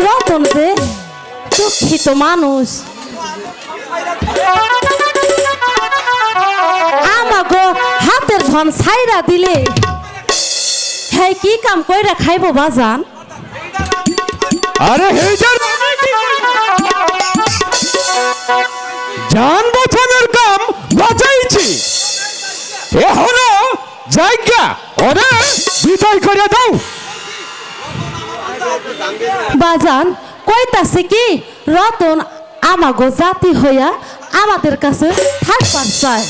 রতন যে দুঃখিত মানুষ, আমাগো হাতের ধন ছাইরা দিলে হ্যাঁ কি কাম কইরা খাইবো বাজান? আরে জান বাঁচানোর কাম বাঁচাইছি, এখনো জায়গা ওরে বিদায় করে দাও। বাজান কইতাছে কি রতন আমাগো জাতি হইয়া আমাদের কাছে থাকবার চায়।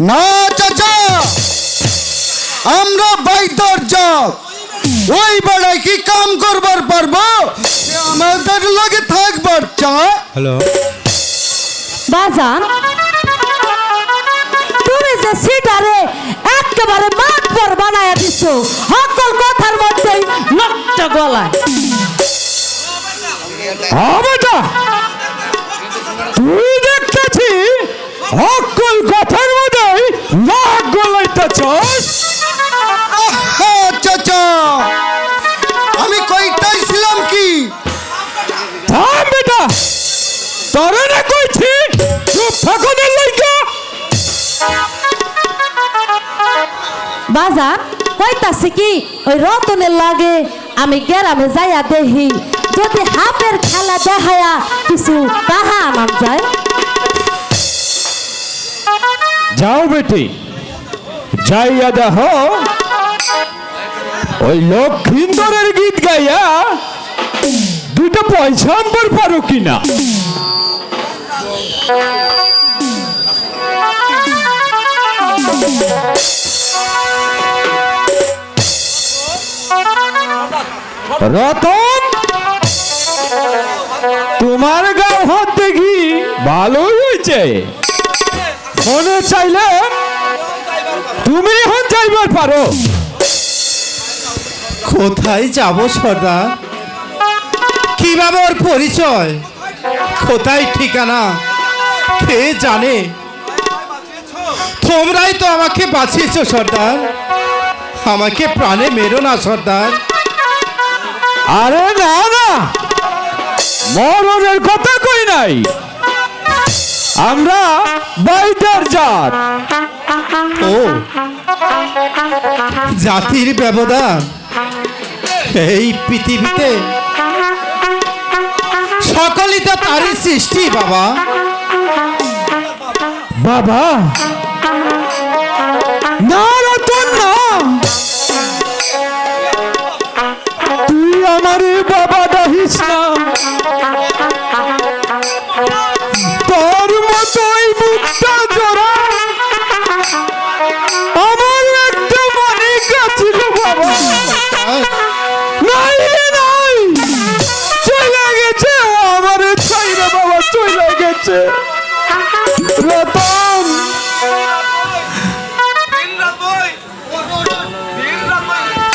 না চাচা, আমরা বাইদর জাত, ওই বেড়ায় কি কাম করবার পারবো? আমাদের লগে থাকবার চায়। হ্যালো বাজান তুমি যে সিটারে একেবারে মাতবর বানায়া দিছো, সকল কথার মধ্যেই নষ্ট গলায়। বেটা তুই দেখতেছি সকল কথার মধ্যে নাক গলাইতেছস। চাচা আমি কইতাইছিলাম কি, থাম বেটা, তোরে না কইছি চুপ থাকনের লাইগা। বাজান কইতাছে কি ওই রতনের লাগে আমি গ্রামে যাইয়া দেখি, যদি হাতের খেলা দেখায়া কিছু টাকা আনাম যায়। যাও বেটি, যাইয়া দেখো ওই লক্ষ্মীন্দরের গীত গাইয়া দুটো পয়সা আনবার পারো কিনা। রতন তোমার গাও হাত দেখি ভালোই হয়েছে, মনে চাইলে তুমি এখন যাইবার পারো। কোথায় যাব সর্দার? কিভাবে ওর পরিচয়, কোথায় ঠিকানা, কে জানে? তোমরাই তো আমাকে বাঁচিয়েছো সর্দার, আমাকে প্রাণে মেরো না সর্দার। আরে না না, মরণের কথা কই নাই, আমরা বাইদার জাত। ও জাতির ব্যবধান এই পৃথিবীতে, সকলই তো তারই সৃষ্টি বাবা। বাবা না রতন না, তুই আমারে বাবা ডাকিস না, তোর মতোই মুখটা জোড়া আমার একটা মানিক ছিল বাবা। নাই রে নাই, চলে গেছে ও আমারে ছাইরা বাবা, চলে গেছে। রতন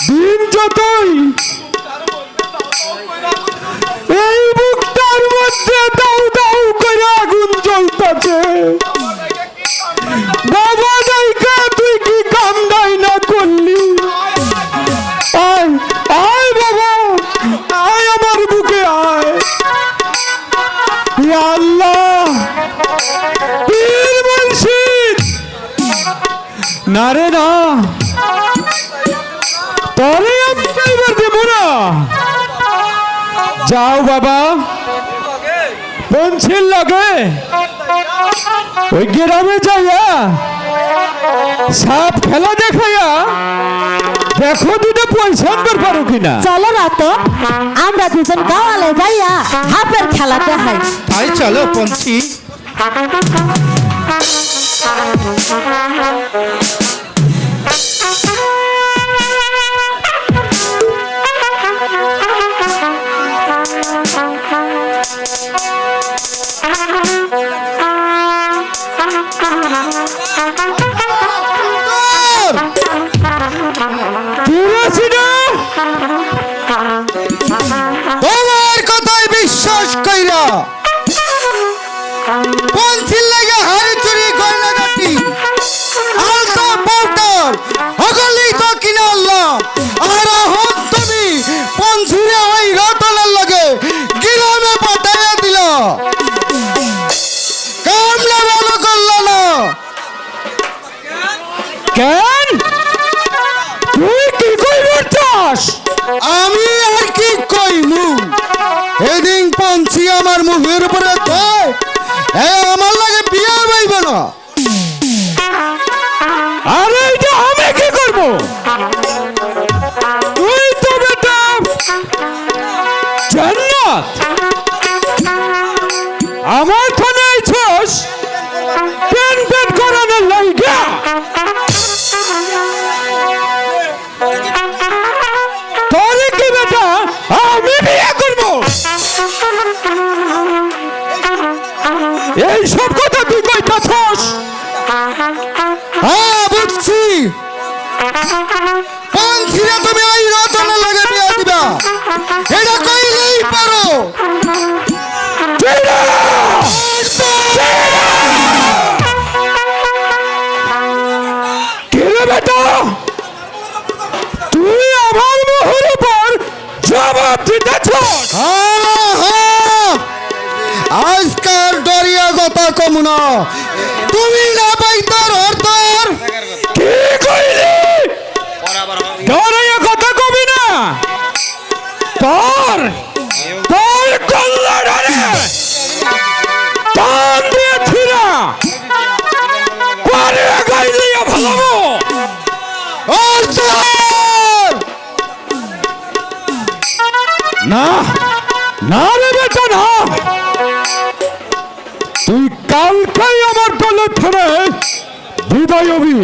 দিন যতই এই বুকটার মধ্যে দাউ দাউ করে আগুন জ্বলতেছে, বাবা নাইকা তুই কি কাম নাই না করলি? আয় আয় বাবা, আয় আমার বুকে আয়। ইয়া আল্লাহ, পীর মুর্শিদ, না রে না, তোরে আমি যাইবার দেব না। যাও বাবা, বংশীর লাগে ওই গ্রামে যাইয়া সাপ খেলা দেখাইয়া দেখো দুটো পয়সা আনবার পারো কিনা। চলো না তো আমরা দুজন গাওয়ালে যাইয়া হাতের খেলা দেখাই। তাই চলো পঞ্চি। তোমার কথায় বিশ্বাস কইরা পঞ্চিল লাগে হাড়ি চুরি গয়নাগাটি আলতা পাউডার কেন তুই কি কইবার চাস? আমি আর কি কইমু, এদিন পঞ্চি আমার মুখের উপরে কয় আমার লাগে বিয়া হইব না। আরে এটা আমি কি করব? তুই তো বেটা জান্নাত, আমার থানে আইছস পেন পেন করানোর লাইগা। তোরে কি বেটা আমি বিয়ে করব? এই সব কথা তুই কইতাছস? হ্যাঁ বুঝছি, পঞ্চিরা তুমি ওই রতনের লাগে বিয়া দিবা, এটা কইলেই পারো। কিরে বেটা, তুই আমার মুখের উপর জবাব দিতেছস? আজকাল ডরিয়া কথা কমু না, তুমি না পাইতার অর্থর। কি কইলি? ডরাইয়া কথা কবি না, তোর তোর কল্লা ধরে টান দিয়ে ছিড়া পারে গাইলিয়া ভালো। না না রে বেটা না, তুই কালকেই আমার দলের থেকে বিদায় হবি।